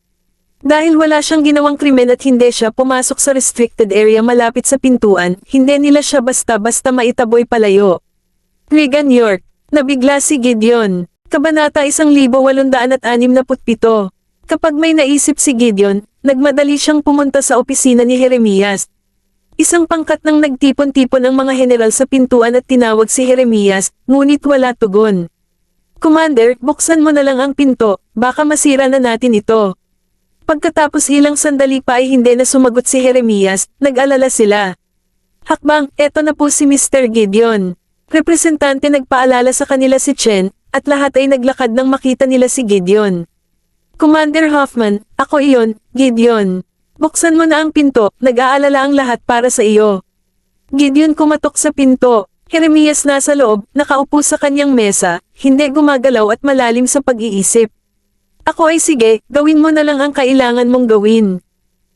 Dahil wala siyang ginawang krimen at hindi siya pumasok sa restricted area malapit sa pintuan, hindi nila siya basta-basta maitaboy palayo. Regan York. Nabigla si Gideon. Kabanata 1867. Kapag may naisip si Gideon, nagmadali siyang pumunta sa opisina ni Jeremias. Isang pangkat nang nagtipon-tipon ang mga general sa pintuan at tinawag si Jeremias, ngunit wala tugon. Commander, buksan mo na lang ang pinto, baka masira na natin ito. Pagkatapos ilang sandali pa ay hindi na sumagot si Jeremias, nag-alala sila. Hakbang, eto na po si Mr. Gideon. Representante nagpaalala sa kanila si Chen, at lahat ay naglakad nang makita nila si Gideon. Commander Hoffman, ako iyon, Gideon. Buksan mo na ang pinto, nag-aalala ang lahat para sa iyo. Gideon kumatok sa pinto. Jeremias nasa loob, nakaupo sa kanyang mesa, hindi gumagalaw at malalim sa pag-iisip. Ako ay sige, gawin mo na lang ang kailangan mong gawin.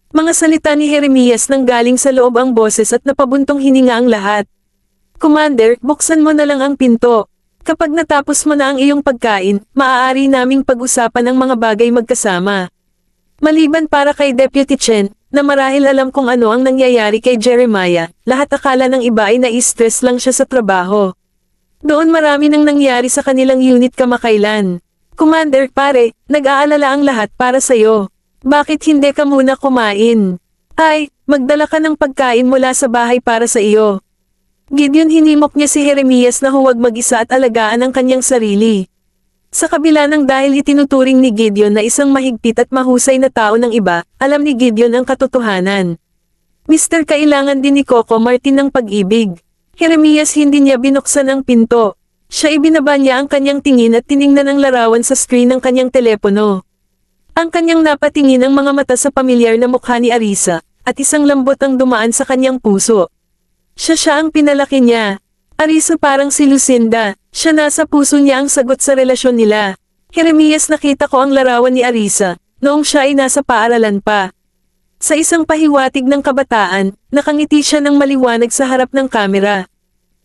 Mga salita ni Jeremias nang galing sa loob ang boses at napabuntong hininga ang lahat. Commander, buksan mo na lang ang pinto. Kapag natapos mo na ang iyong pagkain, maaari naming pag-usapan ang mga bagay magkasama. Maliban para kay Deputy Chen, na marahil alam kung ano ang nangyayari kay Jeremiah, lahat akala ng iba ay nai-stress lang siya sa trabaho. Doon marami nang nangyari sa kanilang unit kamakailan. Commander, pare, nag-aalala ang lahat para sa'yo. Bakit hindi ka muna kumain? Ay, magdala ka ng pagkain mula sa bahay para sa iyo. Gideon hinimok niya si Jeremias na huwag mag-isa at alagaan ang kanyang sarili. Sa kabila ng dahil itinuturing ni Gideon na isang mahigpit at mahusay na tao ng iba, alam ni Gideon ang katotohanan. Mr. Kailangan din ni Coco Martin ng pag-ibig. Jeremias hindi niya binuksan ang pinto. Siya ibinaba niya ang kanyang tingin at tiningnan ang larawan sa screen ng kanyang telepono. Ang kanyang napatingin ang mga mata sa pamilyar na mukha ni Arisa, at isang lambot ang dumaan sa kanyang puso. Siya ang pinalaki niya. Arisa parang si Lucinda, siya nasa puso niya ang sagot sa relasyon nila. Jeremias, nakita ko ang larawan ni Arisa, noong siya ay nasa paaralan pa. Sa isang pahiwatig ng kabataan, nakangiti siya ng maliwanag sa harap ng kamera.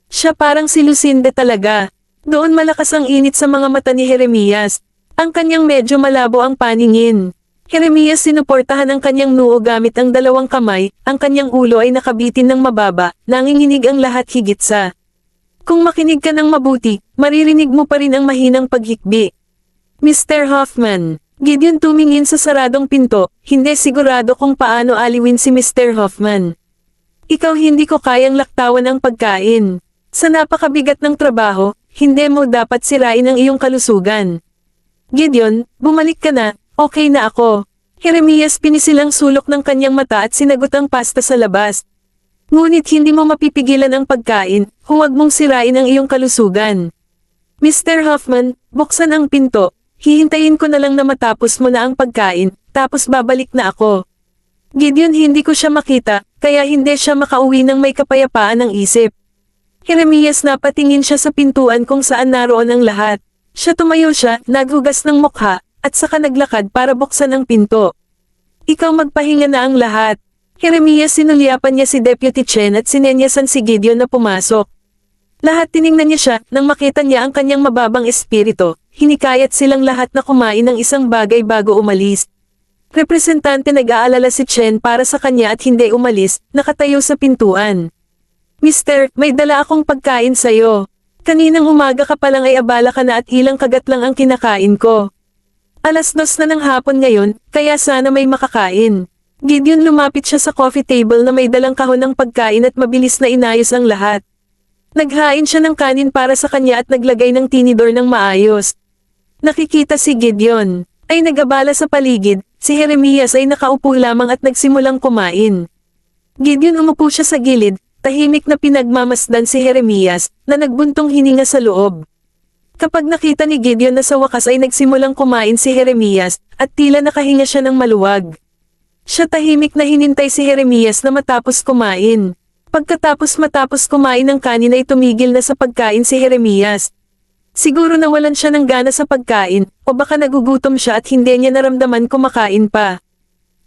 Siya parang si Lucinda talaga. Doon malakas ang init sa mga mata ni Jeremias. Ang kanyang medyo malabo ang paningin. Jeremias sinuportahan ang kanyang noo gamit ang dalawang kamay, ang kanyang ulo ay nakabitin ng mababa, nanginginig ang lahat higit sa. Kung makinig ka ng mabuti, maririnig mo pa rin ang mahinang paghikbi. Mr. Hoffman. Gideon tumingin sa saradong pinto, hindi sigurado kung paano aliwin si Mr. Hoffman. Ikaw, hindi ko kayang laktawan ang pagkain. Sa napakabigat ng trabaho, hindi mo dapat sirain ang iyong kalusugan. Gideon, bumalik ka na, okay na ako. Jeremias pinisilang sulok ng kanyang mata at sinagot ang pasta sa labas. Ngunit hindi mo mapipigilan ang pagkain, huwag mong sirain ang iyong kalusugan. Mr. Hoffman, buksan ang pinto, hihintayin ko na lang na matapos mo na ang pagkain, tapos babalik na ako. Gideon, hindi ko siya makita, kaya hindi siya makauwi ng may kapayapaan ng isip. Jeremias, napatingin siya sa pintuan kung saan naroon ang lahat. Siya tumayo siya, naghugas ng mukha, at saka naglakad para buksan ang pinto. Ikaw, magpahinga na ang lahat. Jeremias, sinulyapan niya si Deputy Chen at sinenyasan si Gideon na pumasok. Lahat tiningnan niya siya, nang makita niya ang kanyang mababang espiritu, hinikayat silang lahat na kumain ng isang bagay bago umalis. Representante, nag-aalala si Chen para sa kanya at hindi umalis, nakatayo sa pintuan. Mister, may dala akong pagkain sa'yo. Kaninang umaga ka pa lang ay abala ka na at ilang kagat lang ang kinakain ko. 2:00 na ng hapon ngayon, kaya sana may makakain. Gideon, lumapit siya sa coffee table na may dalang kahon ng pagkain at mabilis na inayos ang lahat. Naghain siya ng kanin para sa kanya at naglagay ng tinidor ng maayos. Nakikita si Gideon, ay nag-abala sa paligid, si Jeremias ay nakaupo lamang at nagsimulang kumain. Gideon, umupo siya sa gilid, tahimik na pinagmamasdan si Jeremias, na nagbuntong hininga sa loob. Kapag nakita ni Gideon na sa wakas ay nagsimulang kumain si Jeremias, at tila nakahinga siya ng maluwag. Siya tahimik na hinintay si Jeremias na matapos kumain. Matapos kumain ng kanin ay tumigil na sa pagkain si Jeremias. Siguro nawalan siya ng gana sa pagkain, o baka nagugutom siya at hindi niya naramdaman kumakain pa.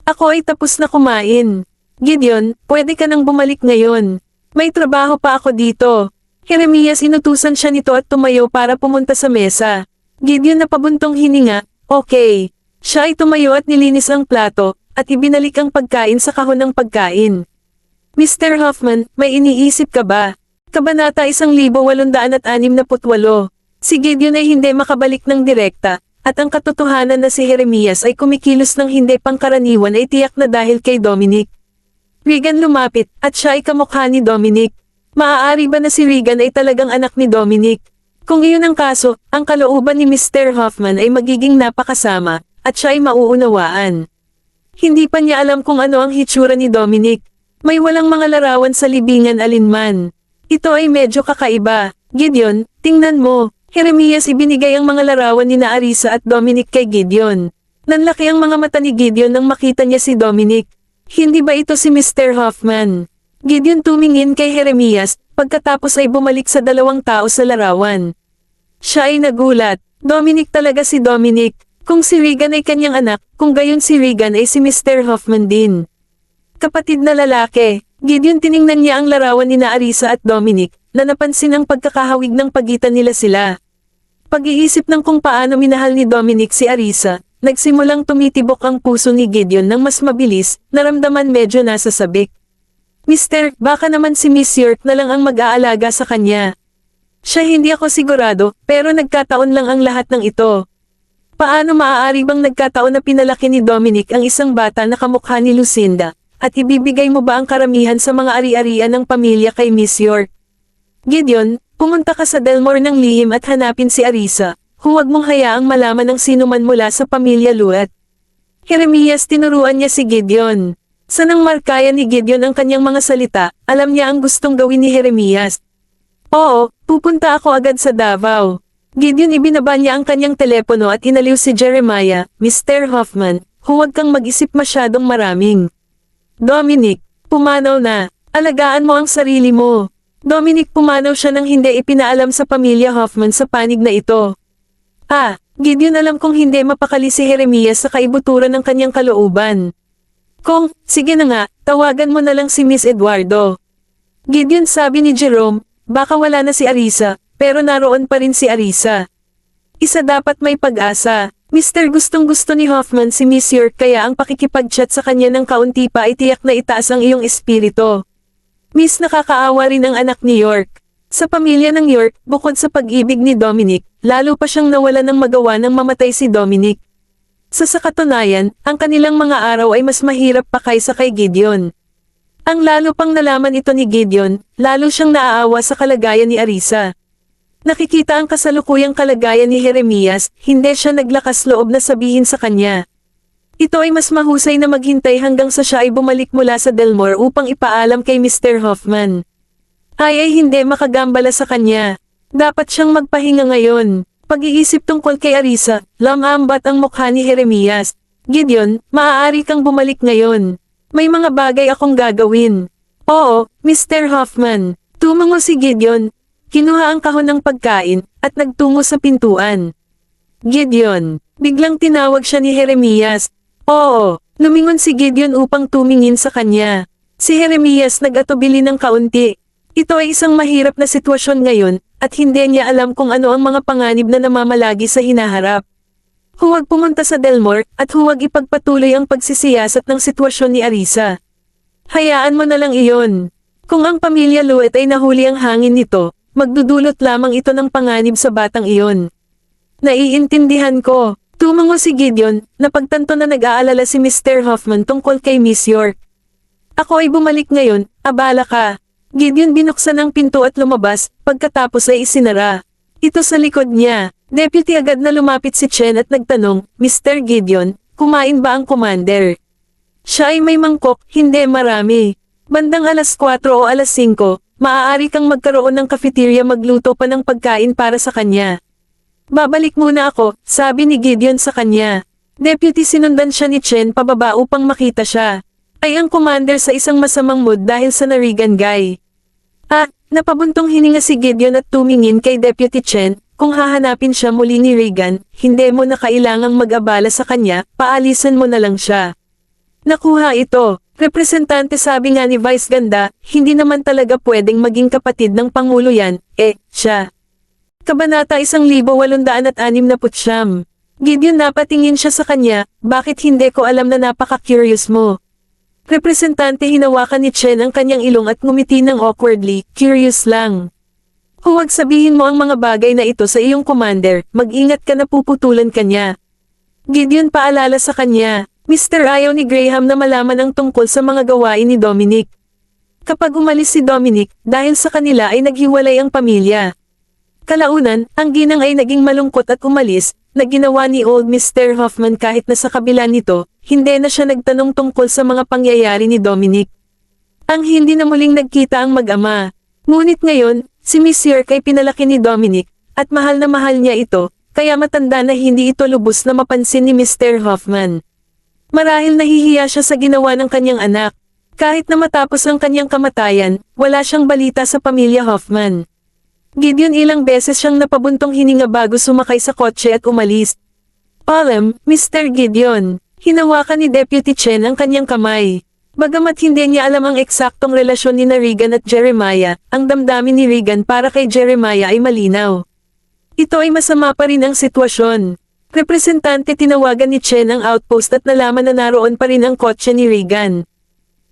Ako ay tapos na kumain. Gideon, pwede ka nang bumalik ngayon. May trabaho pa ako dito. Jeremias, inutusan siya nito at tumayo para pumunta sa mesa. Gideon, napabuntong hininga, okay. Siya ay tumayo at nilinis ang plato, at ibinalik ang pagkain sa kahon ng pagkain. Mr. Hoffman, may iniisip ka ba? Kabanata 1868. Si Gideon ay hindi makabalik ng direkta, at ang katotohanan na si Jeremias ay kumikilos ng hindi pangkaraniwan ay tiyak na dahil kay Dominic. Regan lumapit, at siya ay kamukha ni Dominic. Maaari ba na si Regan ay talagang anak ni Dominic? Kung iyon ang kaso, ang kalooban ni Mr. Hoffman ay magiging napakasama, at siya ay mauunawaan. Hindi pa niya alam kung ano ang hitsura ni Dominic. May walang mga larawan sa libingan alinman. Ito ay medyo kakaiba. Gideon, tingnan mo. Jeremias ibinigay ang mga larawan ni na Arisa at Dominic kay Gideon. Nanlaki ang mga mata ni Gideon nang makita niya si Dominic. Hindi ba ito si Mr. Hoffman? Gideon tumingin kay Jeremias, pagkatapos ay bumalik sa dalawang tao sa larawan. Siya ay nagulat. Dominic talaga si Dominic. Kung si Regan ay kanyang anak, kung gayon si Regan ay si Mr. Hoffman din. Kapatid na lalaki. Gideon tiningnan niya ang larawan ni na Arisa at Dominic, na napansin ang pagkakahawig ng pagitan nila sila. Pag-iisip ng kung paano minahal ni Dominic si Arisa, nagsimulang tumitibok ang puso ni Gideon ng mas mabilis, naramdaman medyo nasa sabik. Mister, baka naman si Miss York na lang ang mag-aalaga sa kanya. Siya hindi ako sigurado, pero nagkataon lang ang lahat ng ito. Paano maaari bang nagkataon na pinalaki ni Dominic ang isang bata na kamukha ni Lucinda, at ibibigay mo ba ang karamihan sa mga ari-arian ng pamilya kay Miss York? Gideon, pumunta ka sa Delmore ng lihim at hanapin si Arisa. Huwag mong hayaang malaman ng sinuman mula sa pamilya Luat. Jeremias tinuruan niya si Gideon. Sanang markaya ni Gideon ang kanyang mga salita, alam niya ang gustong gawin ni Jeremias. Oo, pupunta ako agad sa Davao. Gideon ibinaba niya ang kanyang telepono at inaliw si Jeremiah. Mr. Hoffman, huwag kang mag-isip masyadong maraming. Dominic, pumanaw na. Alagaan mo ang sarili mo. Dominic pumanaw siya nang hindi ipinaalam sa pamilya Hoffman sa panig na ito. Gideon alam kong hindi mapakali si Jeremias sa kaibuturan ng kanyang kalooban. Sige na nga, tawagan mo na lang si Miss Eduardo. Gideon sabi ni Jerome, baka wala na si Arisa, pero naroon pa rin si Arisa. Isa dapat may pag-asa. Mr. gustong-gusto ni Hoffman si Miss York kaya ang pakikipag-chat sa kanya ng kaunti pa ay tiyak na itaas ang iyong espiritu. Miss nakakaawa rin ang anak ni York. Sa pamilya ng York, bukod sa pag-ibig ni Dominic, lalo pa siyang nawala ng magawa nang mamatay si Dominic. Sa katunayan, ang kanilang mga araw ay mas mahirap pa kaysa kay Gideon. Ang lalo pang nalaman ito ni Gideon, lalo siyang naaawa sa kalagayan ni Arisa. Nakikita ang kasalukuyang kalagayan ni Jeremias, hindi siya naglakas loob na sabihin sa kanya. Ito ay mas mahusay na maghintay hanggang sa siya ay bumalik mula sa Delmore upang ipaalam kay Mr. Hoffman. Ay hindi makagambala sa kanya. Dapat siyang magpahinga ngayon. Pag-iisip tungkol kay Arisa, lamambat ang mukha ni Jeremias. Gideon, maaari kang bumalik ngayon. May mga bagay akong gagawin. Oo, Mr. Hoffman. Tumango si Gideon. Kinuha ang kahon ng pagkain, at nagtungo sa pintuan. Gideon, biglang tinawag siya ni Jeremias. Oo, lumingon si Gideon upang tumingin sa kanya. Si Jeremias nag-atubili ng kaunti. Ito ay isang mahirap na sitwasyon ngayon, at hindi niya alam kung ano ang mga panganib na namamalagi sa hinaharap. Huwag pumunta sa Delmore, at huwag ipagpatuloy ang pagsisiyasat ng sitwasyon ni Arisa. Hayaan mo na lang iyon. Kung ang pamilya Luet ay nahuli ang hangin nito, magdudulot lamang ito ng panganib sa batang iyon. Naiintindihan ko. Tumango si Gideon, napagtanto na nag-aalala si Mr. Hoffman tungkol kay Miss York. Ako ay bumalik ngayon, abala ka. Gideon binuksan ang pinto at lumabas, pagkatapos ay isinara. Ito sa likod niya. Deputy agad na lumapit si Chen at nagtanong, Mr. Gideon, kumain ba ang commander? Siya ay may mangkok, hindi marami. Bandang alas 4 o alas 5, maaari kang magkaroon ng cafeteria magluto pa ng pagkain para sa kanya. Babalik muna ako, sabi ni Gideon sa kanya. Deputy sinundan siya ni Chen pababa upang makita siya. Ay ang commander sa isang masamang mood dahil sa Narigan guy. Napabuntong hininga si Gideon at tumingin kay Deputy Chen, kung hahanapin siya muli ni Regan, hindi mo na kailangang mag-abala sa kanya, paalisan mo na lang siya. Nakuha ito, representante sabi nga ni Vice Ganda, hindi naman talaga pwedeng maging kapatid ng Pangulo yan, siya. Kabanata 1869. Gideon napatingin siya sa kanya, bakit hindi ko alam na napaka-curious mo. Representante hinawakan ni Chen ang kanyang ilong at ngumiti ng awkwardly, curious lang. Huwag sabihin mo ang mga bagay na ito sa iyong commander, mag-ingat ka na puputulan kanya. Gideon paalala sa kanya, Mr. Ayaw ni Graham na malaman ang tungkol sa mga gawain ni Dominic. Kapag umalis si Dominic, dahil sa kanila ay naghiwalay ang pamilya. Kalaunan, ang ginang ay naging malungkot at umalis, na ginawa ni Old Mr. Hoffman kahit na sa kabila nito, hindi na siya nagtanong tungkol sa mga pangyayari ni Dominic. Ang hindi na muling nagkita ang mag-ama. Ngunit ngayon, si Miss York ay pinalaki ni Dominic, at mahal na mahal niya ito, kaya matanda na hindi ito lubos na mapansin ni Mr. Hoffman. Marahil nahihiya siya sa ginawa ng kanyang anak. Kahit na matapos ang kanyang kamatayan, wala siyang balita sa pamilya Hoffman. Gideon ilang beses siyang napabuntong hininga bago sumakay sa kotse at umalis. Alam, Mr. Gideon, hinawakan ni Deputy Chen ang kanyang kamay. Bagamat hindi niya alam ang eksaktong relasyon ni Regan at Jeremiah, ang damdamin ni Regan para kay Jeremiah ay malinaw. Ito ay masama pa rin ang sitwasyon. Representante tinawagan ni Chen ang outpost at nalaman na naroon pa rin ang kotse ni Regan.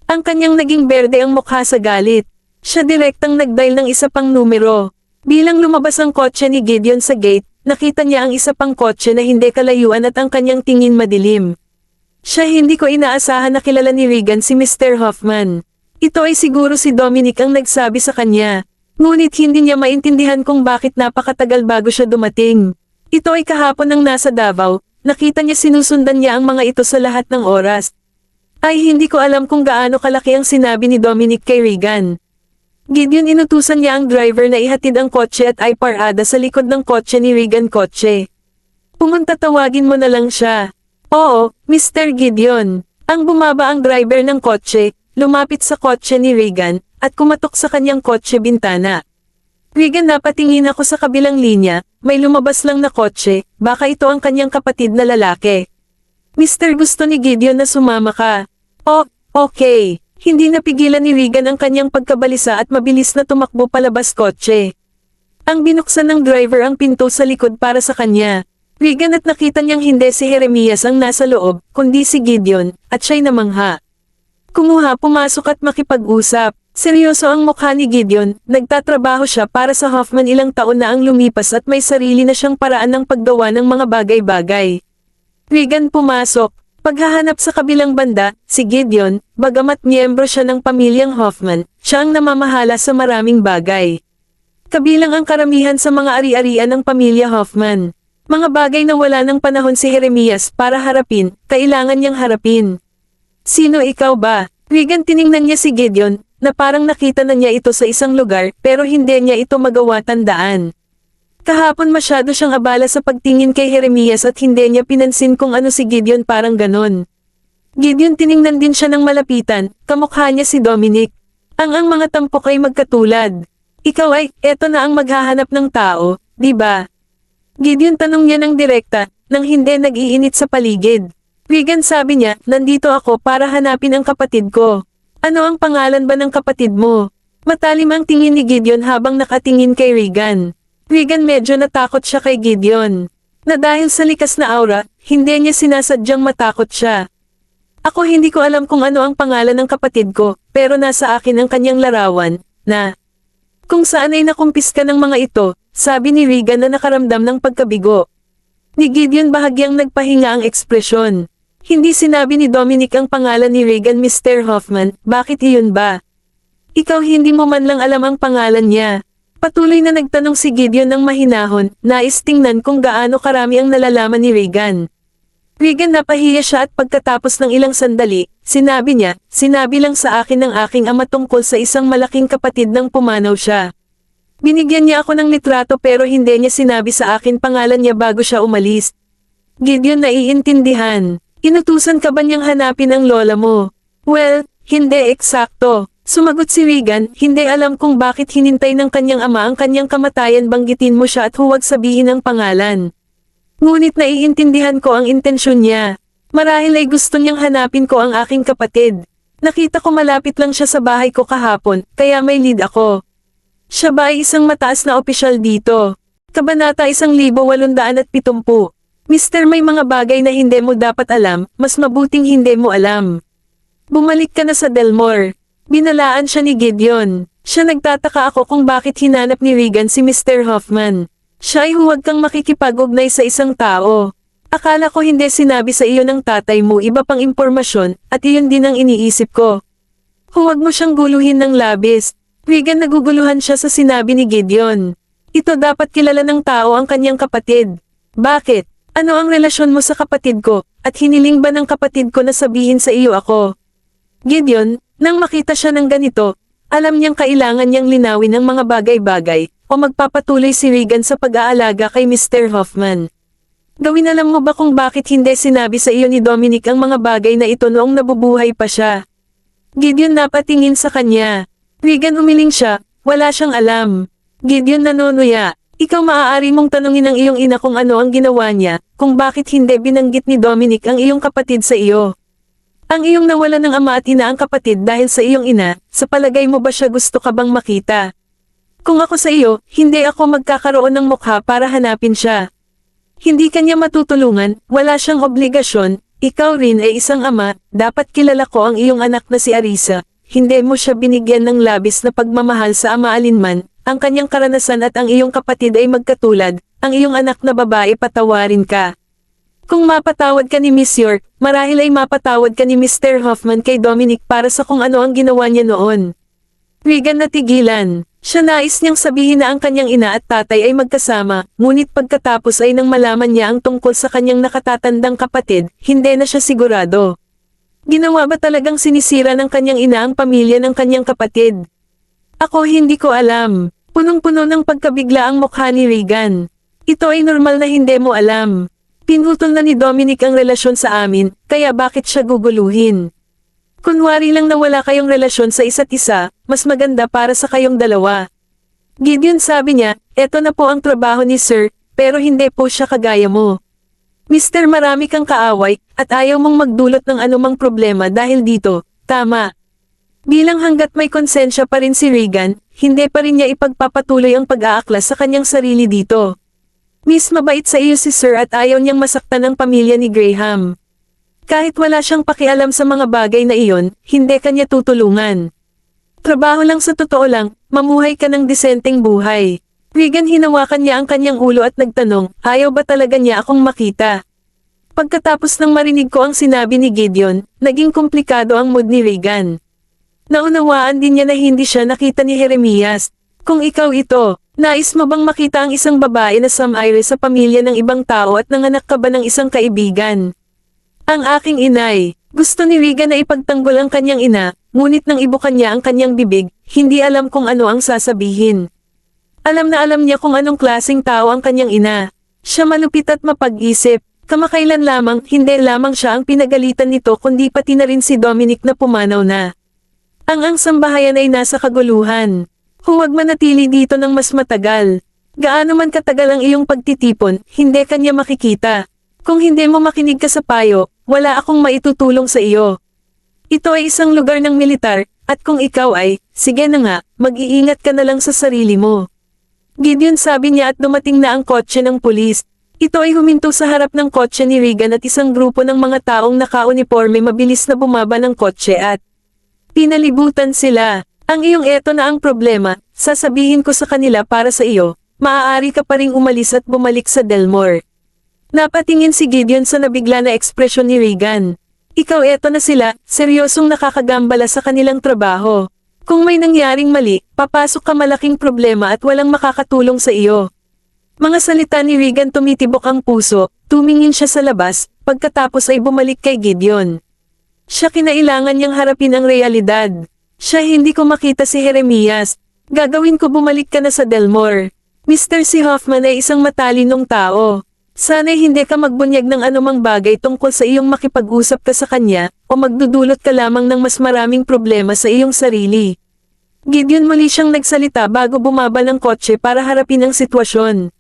Ang kanyang naging berde ang mukha sa galit. Siya direktang nagdial ng isa pang numero. Bilang lumabas ang kotse ni Gideon sa gate, nakita niya ang isa pang kotse na hindi kalayuan at ang kanyang tingin madilim. Siya hindi ko inaasahan na kilala ni Regan si Mr. Hoffman. Ito ay siguro si Dominic ang nagsabi sa kanya. Ngunit hindi niya maintindihan kung bakit napakatagal bago siya dumating. Ito ay kahapon nang nasa Davao, nakita niya sinusundan niya ang mga ito sa lahat ng oras. Ay hindi ko alam kung gaano kalaki ang sinabi ni Dominic kay Regan. Gideon inutusan niya ang driver na ihatid ang kotse at ay parada sa likod ng kotse ni Regan kotse. Pumunta tawagin mo na lang siya. Oo, Mr. Gideon. Ang bumaba ang driver ng kotse, lumapit sa kotse ni Regan, at kumatok sa kanyang kotse bintana. Regan napatingin ako sa kabilang linya, may lumabas lang na kotse, baka ito ang kanyang kapatid na lalaki. Mr. gusto ni Gideon na sumama ka. Oh, okay. Hindi napigilan ni Regan ang kanyang pagkabalisa at mabilis na tumakbo palabas kotse. Ang binuksan ng driver ang pinto sa likod para sa kanya. Regan at nakita niyang hindi si Jeremias ang nasa loob, kundi si Gideon, at siya'y namangha. Kumuha pumasok at makipag-usap. Seryoso ang mukha ni Gideon, nagtatrabaho siya para sa Hoffman ilang taon na ang lumipas at may sarili na siyang paraan ng paggawa ng mga bagay-bagay. Regan pumasok. Paghahanap sa kabilang banda, si Gideon, bagamat miyembro siya ng pamilyang Hoffman, siya ang namamahala sa maraming bagay. Kabilang ang karamihan sa mga ari-arian ng pamilya Hoffman. Mga bagay na wala ng panahon si Jeremias para harapin, kailangan niyang harapin. Sino ikaw ba? Regan tiningnan niya si Gideon, na parang nakita na niya ito sa isang lugar, pero hindi niya ito magawa tandaan. Kahapon masyado siyang abala sa pagtingin kay Jeremias at hindi niya pinansin kung ano si Gideon parang ganon. Gideon tiningnan din siya ng malapitan, kamukha niya si Dominic. Ang mga tampok ay magkatulad. Ikaw ay, eto na ang maghahanap ng tao, di ba? Gideon tanong niya ng direkta, nang hindi nag-iinit sa paligid. Regan sabi niya, nandito ako para hanapin ang kapatid ko. Ano ang pangalan ba ng kapatid mo? Matalim ang tingin ni Gideon habang nakatingin kay Regan. Regan medyo natakot siya kay Gideon. Na dahil sa likas na aura, hindi niya sinasadyang matakot siya. Ako hindi ko alam kung ano ang pangalan ng kapatid ko, pero nasa akin ang kanyang larawan, na kung saan ay nakumpiska ng mga ito, sabi ni Regan na nakaramdam ng pagkabigo. Ni Gideon bahagyang nagpahinga ang ekspresyon. Hindi sinabi ni Dominic ang pangalan ni Regan Mr. Hoffman, bakit iyon ba? Ikaw hindi mo man lang alam ang pangalan niya. Patuloy na nagtanong si Gideon ng mahinahon, nais tingnan kung gaano karami ang nalalaman ni Regan. Regan napahiya siya at pagkatapos ng ilang sandali, sinabi niya, sinabi lang sa akin ng aking ama tungkol sa isang malaking kapatid nang pumanaw siya. Binigyan niya ako ng litrato pero hindi niya sinabi sa akin pangalan niya bago siya umalis. Gideon naiintindihan. Inutusan ka ba niyang hanapin ang lola mo? Well, hindi eksakto. Sumagot si Regan, hindi alam kung bakit hinintay ng kanyang ama ang kanyang kamatayan banggitin mo siya at huwag sabihin ang pangalan. Ngunit naiintindihan ko ang intensyon niya. Marahil ay gusto niyang hanapin ko ang aking kapatid. Nakita ko malapit lang siya sa bahay ko kahapon, kaya may lead ako. Siya ba ay isang mataas na opisyal dito? Kabanata 1870. Mister, may mga bagay na hindi mo dapat alam, mas mabuting hindi mo alam. Bumalik ka na sa Delmore. Binalaan siya ni Gideon. Siya nagtataka ako kung bakit hinanap ni Regan si Mr. Hoffman. Siya ay huwag kang makikipag-ugnay sa isang tao. Akala ko hindi sinabi sa iyo ng tatay mo iba pang impormasyon, at iyon din ang iniisip ko. Huwag mo siyang guluhin ng labis. Regan naguguluhan siya sa sinabi ni Gideon. Ito dapat kilala ng tao ang kanyang kapatid. Bakit? Ano ang relasyon mo sa kapatid ko, at hiniling ba ng kapatid ko na sabihin sa iyo ako? Gideon, nang makita siya ng ganito, alam niyang kailangan niyang linawin ang mga bagay-bagay, o magpapatuloy si Regan sa pag-aalaga kay Mr. Hoffman. Gawin alam mo ba kung bakit hindi sinabi sa iyo ni Dominic ang mga bagay na ito noong nabubuhay pa siya? Gideon napatingin sa kanya. Regan umiling siya, wala siyang alam. Gideon nanunuya. Ikaw maaari mong tanungin ang iyong ina kung ano ang ginawa niya, kung bakit hindi binanggit ni Dominic ang iyong kapatid sa iyo. Ang iyong nawala ng ama at ina ang kapatid dahil sa iyong ina, sa palagay mo ba siya gusto ka bang makita? Kung ako sa iyo, hindi ako magkakaroon ng mukha para hanapin siya. Hindi kanya matutulungan, wala siyang obligasyon, ikaw rin ay isang ama, dapat kilala ko ang iyong anak na si Arisa, hindi mo siya binigyan ng labis na pagmamahal sa ama alinman, ang kanyang karanasan at ang iyong kapatid ay magkatulad, ang iyong anak na babae patawarin ka. Kung mapatawad ka ni Miss York, marahil ay mapatawad ka ni Mr. Hoffman kay Dominic para sa kung ano ang ginawa niya noon. Regan natigilan. Siya nais niyang sabihin na ang kanyang ina at tatay ay magkasama, ngunit pagkatapos ay nang malaman niya ang tungkol sa kanyang nakatatandang kapatid, hindi na siya sigurado. Ginawa ba talagang sinisira ng kanyang ina ang pamilya ng kanyang kapatid? Ako hindi ko alam. Punong-puno ng pagkabigla ang mukha ni Regan. Ito ay normal na hindi mo alam. Pinutol na ni Dominic ang relasyon sa amin, kaya bakit siya guguluhin? Kunwari lang na wala kayong relasyon sa isa't isa, mas maganda para sa kayong dalawa. Gideon sabi niya, eto na po ang trabaho ni Sir, pero hindi po siya kagaya mo. Mister marami kang kaaway, at ayaw mong magdulot ng anumang problema dahil dito, tama. Bilang hanggat may konsensya pa rin si Regan, hindi pa rin niya ipagpapatuloy ang pag-aaklas sa kanyang sarili dito. Miss mabait sa iyo si Sir at ayaw niyang masaktan ang pamilya ni Graham. Kahit wala siyang pakialam sa mga bagay na iyon, hindi kanya tutulungan. Trabaho lang sa totoo lang, mamuhay ka ng disenteng buhay. Regan hinawakan niya ang kanyang ulo at nagtanong, ayaw ba talaga niya akong makita? Pagkatapos ng marinig ko ang sinabi ni Gideon, naging komplikado ang mood ni Regan. Naunawaan din niya na hindi siya nakita ni Jeremias. Kung ikaw ito, nais mo bang makita ang isang babae na samaire sa pamilya ng ibang tao at nanganak ka ba ng isang kaibigan? Ang aking inay, gusto ni Regan na ipagtanggol ang kanyang ina, ngunit nang ibukan niya ang kanyang bibig, hindi alam kung ano ang sasabihin. Alam na alam niya kung anong klaseng tao ang kanyang ina. Siya malupit at mapag-isip, kamakailan lamang, hindi lamang siya ang pinagalitan nito kundi pati na rin si Dominic na pumanaw na. Ang sambahayan ay nasa kaguluhan. Huwag manatili dito ng mas matagal. Gaano man katagal ang iyong pagtitipon, hindi kanya makikita. Kung hindi mo makinig ka sa payo, wala akong maitutulong sa iyo. Ito ay isang lugar ng militar, at kung ikaw ay, sige na nga, mag-iingat ka na lang sa sarili mo. Gideon sabi niya at dumating na ang kotse ng pulis. Ito ay huminto sa harap ng kotse ni Regan at isang grupo ng mga taong naka-uniforme mabilis na bumaba ng kotse at pinalibutan sila. Ang iyong eto na ang problema, sasabihin ko sa kanila para sa iyo, maaari ka pa ring umalis at bumalik sa Delmore. Napatingin si Gideon sa nabigla na ekspresyon ni Regan. Ikaw eto na sila, seryosong nakakagambala sa kanilang trabaho. Kung may nangyaring mali, papasok ka malaking problema at walang makakatulong sa iyo. Mga salita ni Regan tumitibok ang puso, tumingin siya sa labas, pagkatapos ay bumalik kay Gideon. Siya kinailangan niyang harapin ang realidad. Siya hindi ko makita si Jeremias. Gagawin ko bumalik ka na sa Delmore. Mr. Si Hoffman ay isang matalinong tao. Sana'y hindi ka magbunyag ng anumang bagay tungkol sa iyong makipag-usap ka sa kanya, o magdudulot ka lamang ng mas maraming problema sa iyong sarili. Gideon muli siyang nagsalita bago bumaba ng kotse para harapin ang sitwasyon.